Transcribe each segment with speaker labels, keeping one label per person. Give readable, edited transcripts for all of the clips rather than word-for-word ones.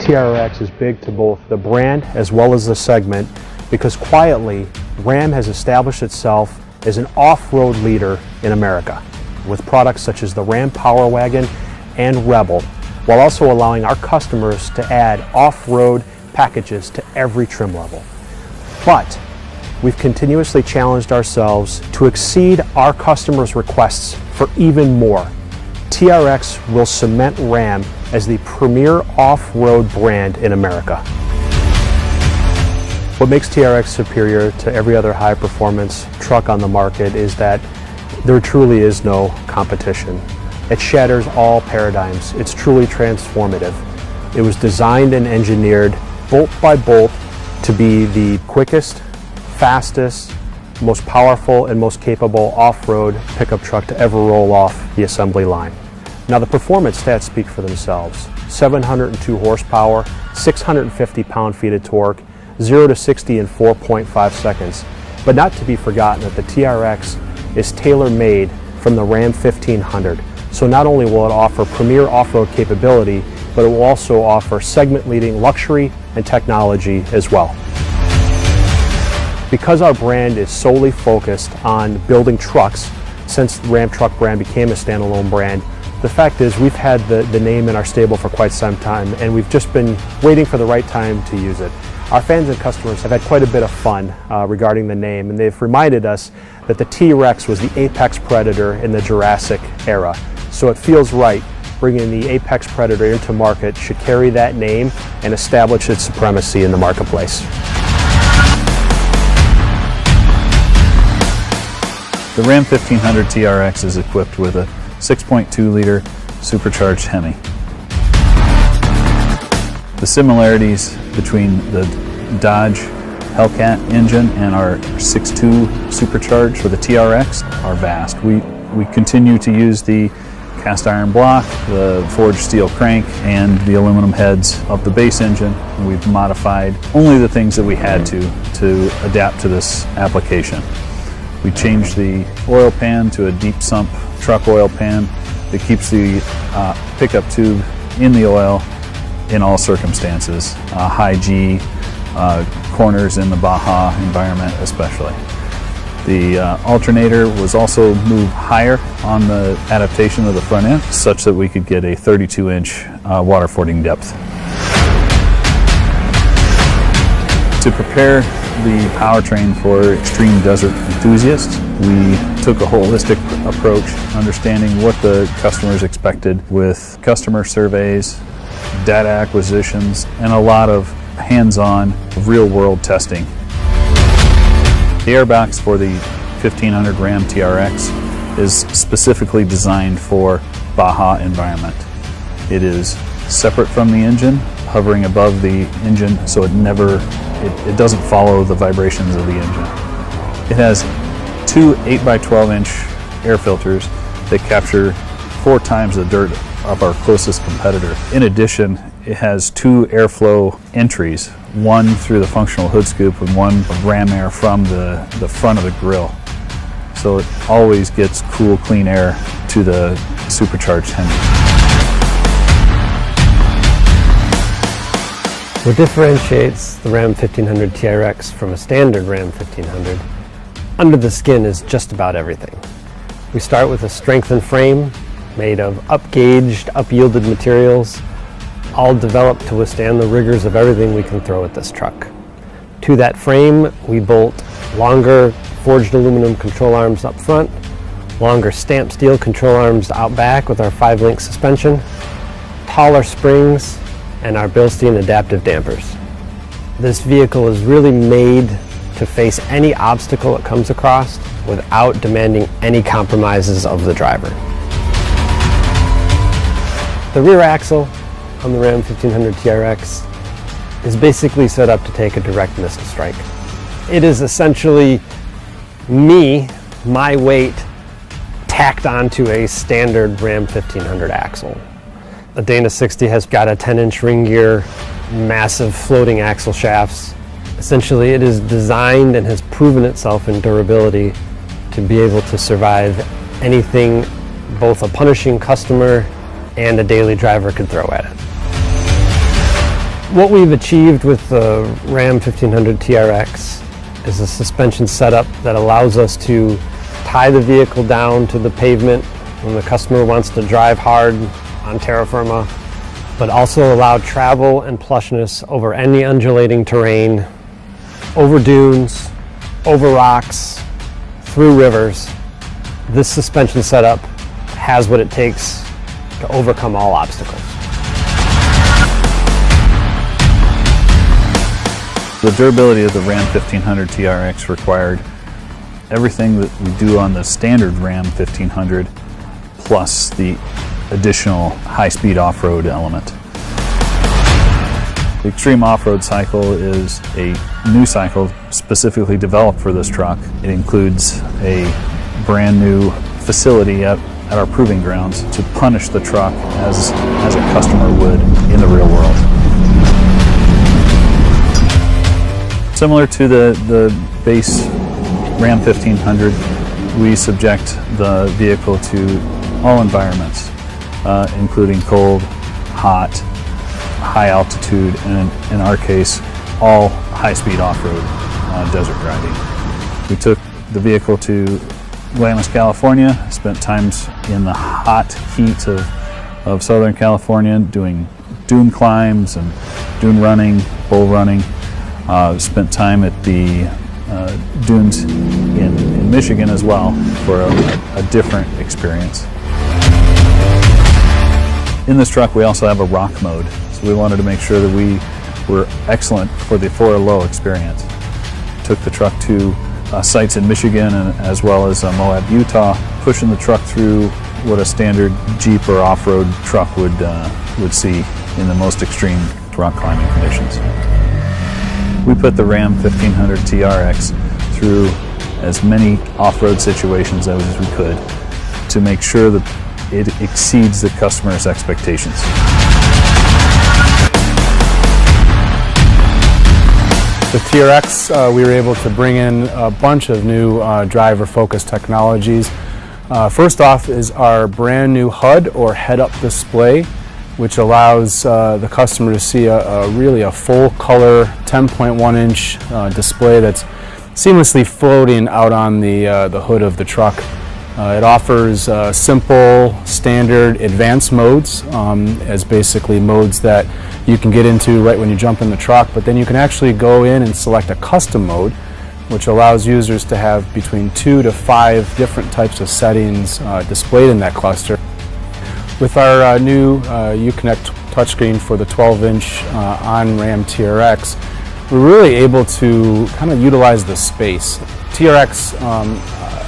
Speaker 1: TRX is big to both the brand as well as the segment because quietly, Ram has established itself as an off-road leader in America with products such as the Ram Power Wagon and Rebel, while also allowing our customers to add off-road packages to every trim level. But we've continuously challenged ourselves to exceed our customers' requests for even more. TRX will cement Ram as the premier off-road brand in America. What makes TRX superior to every other high-performance truck on the market is that there truly is no competition. It shatters all paradigms. It's truly transformative. It was designed and engineered bolt by bolt to be the quickest, fastest, most powerful, and most capable off-road pickup truck to ever roll off the assembly line. Now the performance stats speak for themselves. 702 horsepower, 650 pound-feet of torque, 0 to 60 in 4.5 seconds. But not to be forgotten that the TRX is tailor-made from the Ram 1500. So not only will it offer premier off-road capability, but it will also offer segment-leading luxury and technology as well. Because our brand is solely focused on building trucks since the Ram truck brand became a standalone brand, the fact is we've had the name in our stable for quite some time and we've just been waiting for the right time to use it. Our fans and customers have had quite a bit of fun regarding the name, and they've reminded us that the T-Rex was the apex predator in the Jurassic era. So it feels right. Bringing the apex predator into market should carry that name and establish its supremacy in the marketplace.
Speaker 2: The Ram 1500 TRX is equipped with a 6.2-liter supercharged Hemi. The similarities between the Dodge Hellcat engine and our 6.2 supercharged for the TRX are vast. We continue to use the cast iron block, the forged steel crank, and the aluminum heads of the base engine. We've modified only the things that we had to adapt to this application. We changed the oil pan to a deep sump truck oil pan that keeps the pickup tube in the oil in all circumstances, high G, corners in the Baja environment especially. The alternator was also moved higher on the adaptation of the front end such that we could get a 32-inch water fording depth. To prepare the powertrain for extreme desert enthusiasts, we took a holistic approach, understanding what the customers expected with customer surveys, data acquisitions, and a lot of hands-on, real-world testing. The airbox for the 1500 Ram TRX is specifically designed for Baja environment. It is separate from the engine, hovering above the engine, so it doesn't follow the vibrations of the engine. It has two 8x12-inch air filters that capture 4 times the dirt of our closest competitor. In addition, it has 2 airflow entries, one through the functional hood scoop and one of ram air from the front of the grille. So it always gets cool, clean air to the supercharged Hemi.
Speaker 3: What differentiates the Ram 1500 TRX from a standard Ram 1500 under the skin is just about everything. We start with a strengthened frame made of up-gauged, up-yielded materials, all developed to withstand the rigors of everything we can throw at this truck. To that frame, we bolt longer forged aluminum control arms up front, longer stamped steel control arms out back with our 5-link suspension, taller springs, and our Bilstein adaptive dampers. This vehicle is really made to face any obstacle it comes across without demanding any compromises of the driver. The rear axle on the Ram 1500 TRX is basically set up to take a direct missile strike. It is essentially my weight, tacked onto a standard Ram 1500 axle. The Dana 60 has got a 10-inch ring gear, massive floating axle shafts. Essentially, it is designed and has proven itself in durability to be able to survive anything both a punishing customer and a daily driver could throw at it. What we've achieved with the Ram 1500 TRX is a suspension setup that allows us to tie the vehicle down to the pavement when the customer wants to drive hard on terra firma, but also allow travel and plushness over any undulating terrain, over dunes, over rocks, through rivers. This suspension setup has what it takes to overcome all obstacles.
Speaker 2: The durability of the Ram 1500 TRX required everything that we do on the standard Ram 1500 plus the additional high-speed off-road element. The Extreme Off-Road cycle is a new cycle specifically developed for this truck. It includes a brand new facility at our proving grounds to punish the truck as a customer would in the real world. Similar to the base Ram 1500, we subject the vehicle to all environments, including cold, hot, high altitude, and in our case, all high-speed off-road desert riding. We took the vehicle to Atlantis, California, spent times in the hot heat of Southern California doing dune climbs and dune running, bull running. Spent time at the dunes in Michigan as well for a different experience. In this truck we also have a rock mode, so we wanted to make sure that we were excellent for the 4-low experience. Took the truck to sites in Michigan and as well as Moab, Utah, pushing the truck through what a standard Jeep or off-road truck would see in the most extreme rock climbing conditions. We put the Ram 1500 TRX through as many off-road situations as we could to make sure that it exceeds the customer's expectations.
Speaker 4: The TRX, we were able to bring in a bunch of new driver-focused technologies. First off is our brand new HUD or head-up display, which allows the customer to see really a full color 10.1-inch display that's seamlessly floating out on the hood of the truck. It offers simple, standard, advanced modes as basically modes that you can get into right when you jump in the truck, but then you can actually go in and select a custom mode, which allows users to have between 2 to 5 different types of settings displayed in that cluster. With our new Uconnect touchscreen for the 12-inch on Ram TRX, we're really able to kind of utilize the space. TRX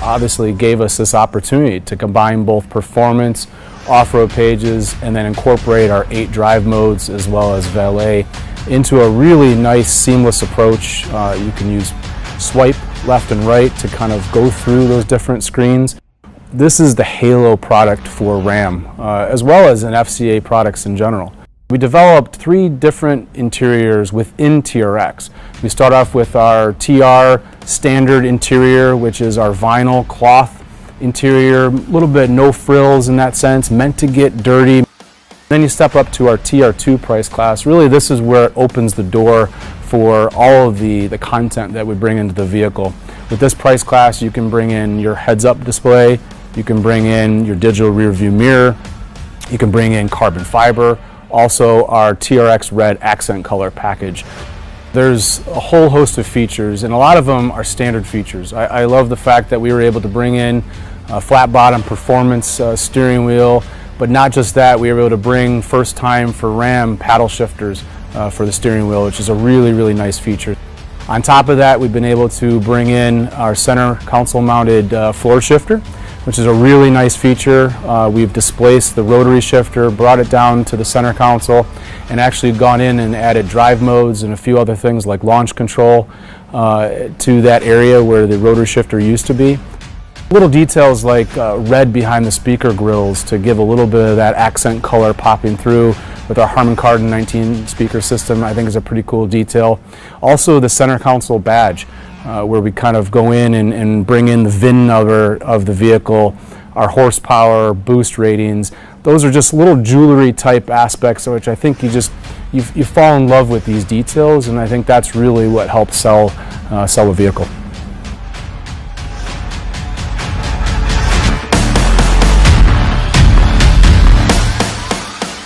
Speaker 4: obviously gave us this opportunity to combine both performance, off-road pages, and then incorporate our 8 drive modes as well as valet into a really nice seamless approach. You can use swipe left and right to kind of go through those different screens. This is the halo product for Ram, as well as in FCA products in general. We developed 3 different interiors within TRX. We start off with our TR standard interior, which is our vinyl cloth interior, a little bit no frills in that sense, meant to get dirty. Then you step up to our TR2 price class. Really, this is where it opens the door for all of the content that we bring into the vehicle. With this price class, you can bring in your heads-up display, you can bring in your digital rear view mirror, you can bring in carbon fiber, also our TRX red accent color package. There's a whole host of features, and a lot of them are standard features. I love the fact that we were able to bring in a flat bottom performance steering wheel, but not just that, we were able to bring first time for Ram paddle shifters for the steering wheel, which is a really, really nice feature. On top of that, we've been able to bring in our center console mounted floor shifter, which is a really nice feature. We've displaced the rotary shifter, brought it down to the center console, and actually gone in and added drive modes and a few other things like launch control to that area where the rotary shifter used to be. Little details like red behind the speaker grills to give a little bit of that accent color popping through with our Harman Kardon 19 speaker system, I think is a pretty cool detail. Also the center console badge, where we kind of go in and bring in the VIN number of the vehicle, our horsepower, boost ratings. Those are just little jewelry type aspects, which I think you fall in love with these details, and I think that's really what helps sell a vehicle.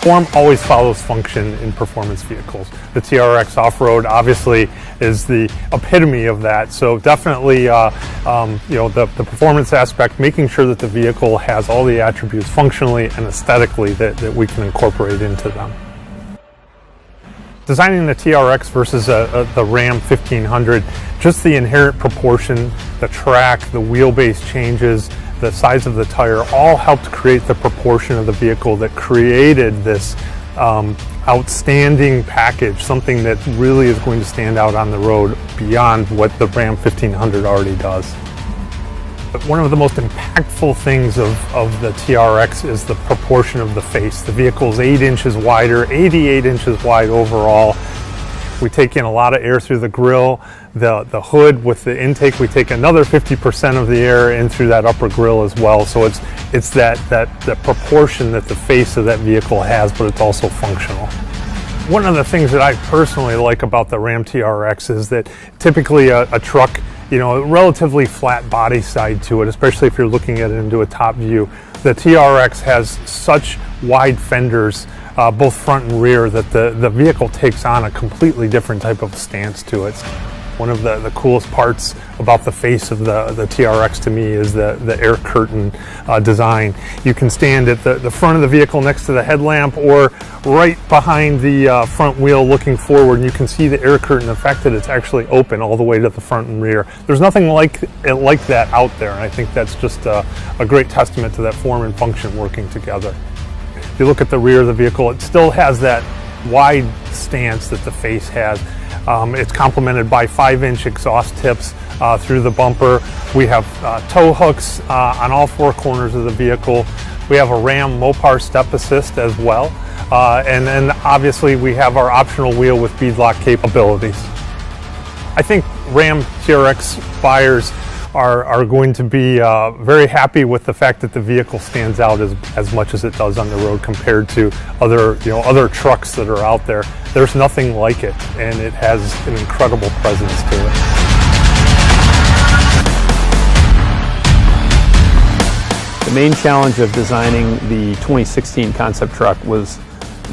Speaker 5: Form always follows function in performance vehicles. The TRX Off-Road obviously is the epitome of that. So definitely, the performance aspect, making sure that the vehicle has all the attributes functionally and aesthetically that we can incorporate into them. Designing the TRX versus the Ram 1500, just the inherent proportion, the track, the wheelbase changes, the size of the tire, all helped create the proportion of the vehicle that created this outstanding package, something that really is going to stand out on the road beyond what the Ram 1500 already does. But one of the most impactful things of the TRX is the proportion of the face. The vehicle's 8 inches wider, 88 inches wide overall. We take in a lot of air through the grille. The hood with the intake, we take another 50% of the air in through that upper grille as well. So it's that proportion that the face of that vehicle has, but it's also functional. One of the things that I personally like about the Ram TRX is that typically a truck, a relatively flat body side to it, especially if you're looking at it into a top view. The TRX has such wide fenders, both front and rear, that the vehicle takes on a completely different type of stance to it. One of the coolest parts about the face of the TRX to me is the air curtain design. You can stand at the front of the vehicle next to the headlamp or right behind the front wheel looking forward, and you can see the air curtain, the fact that it's actually open all the way to the front and rear. There's nothing like that out there, and I think that's just a great testament to that form and function working together. If you look at the rear of the vehicle, it still has that wide stance that the face has. It's complemented by 5-inch exhaust tips through the bumper. We have tow hooks on all 4 corners of the vehicle. We have a Ram Mopar step assist as well. And then obviously we have our optional wheel with beadlock capabilities. I think Ram TRX buyers are going to be very happy with the fact that the vehicle stands out as much as it does on the road compared to other trucks that are out there. There's nothing like it, and it has an incredible presence to it.
Speaker 1: The main challenge of designing the 2016 concept truck was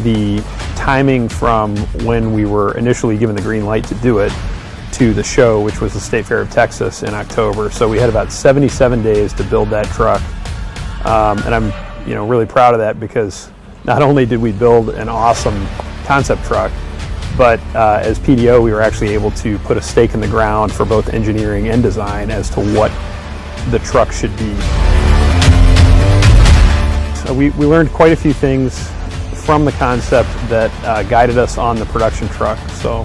Speaker 1: the timing from when we were initially given the green light to do it to the show, which was the State Fair of Texas in October. So we had about 77 days to build that truck, and I'm really proud of that, because not only did we build an awesome concept truck, but as PDO we were actually able to put a stake in the ground for both engineering and design as to what the truck should be. So we learned quite a few things from the concept that guided us on the production truck. So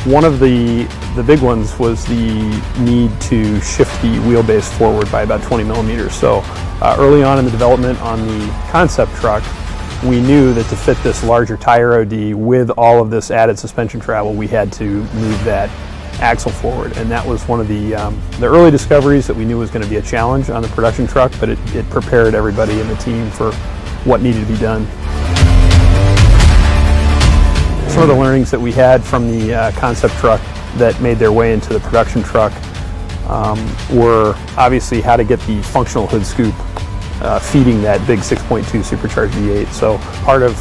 Speaker 1: one of the big ones was the need to shift the wheelbase forward by about 20 millimeters. So early on in the development on the concept truck, we knew that to fit this larger tire OD with all of this added suspension travel, we had to move that axle forward. And that was one of the early discoveries that we knew was going to be a challenge on the production truck, but it prepared everybody in the team for what needed to be done. Some of the learnings that we had from the concept truck that made their way into the production truck were obviously how to get the functional hood scoop feeding that big 6.2 supercharged V8. So part of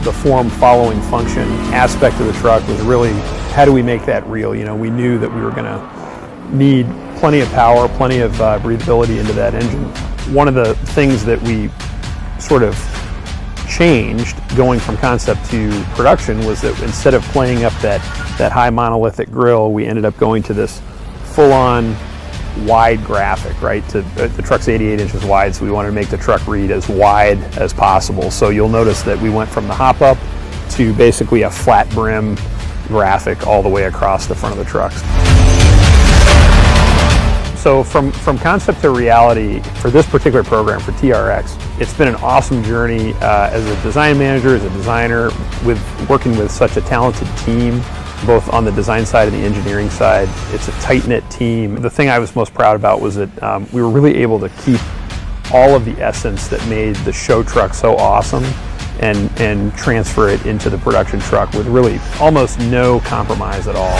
Speaker 1: the form following function aspect of the truck was really how do we make that real? We knew that we were going to need plenty of power, plenty of breathability into that engine. One of the things that we sort of changed going from concept to production was that instead of playing up that high monolithic grille, we ended up going to this full-on wide graphic, right? The truck's 88 inches wide, so we wanted to make the truck read as wide as possible. So you'll notice that we went from the hop-up to basically a flat brim graphic all the way across the front of the trucks. So from concept to reality for this particular program for TRX, it's been an awesome journey as a design manager, as a designer, with working with such a talented team, both on the design side and the engineering side. It's a tight-knit team. The thing I was most proud about was that we were really able to keep
Speaker 2: all of the essence that made the show truck so awesome and transfer it into the production truck with really almost no compromise at all.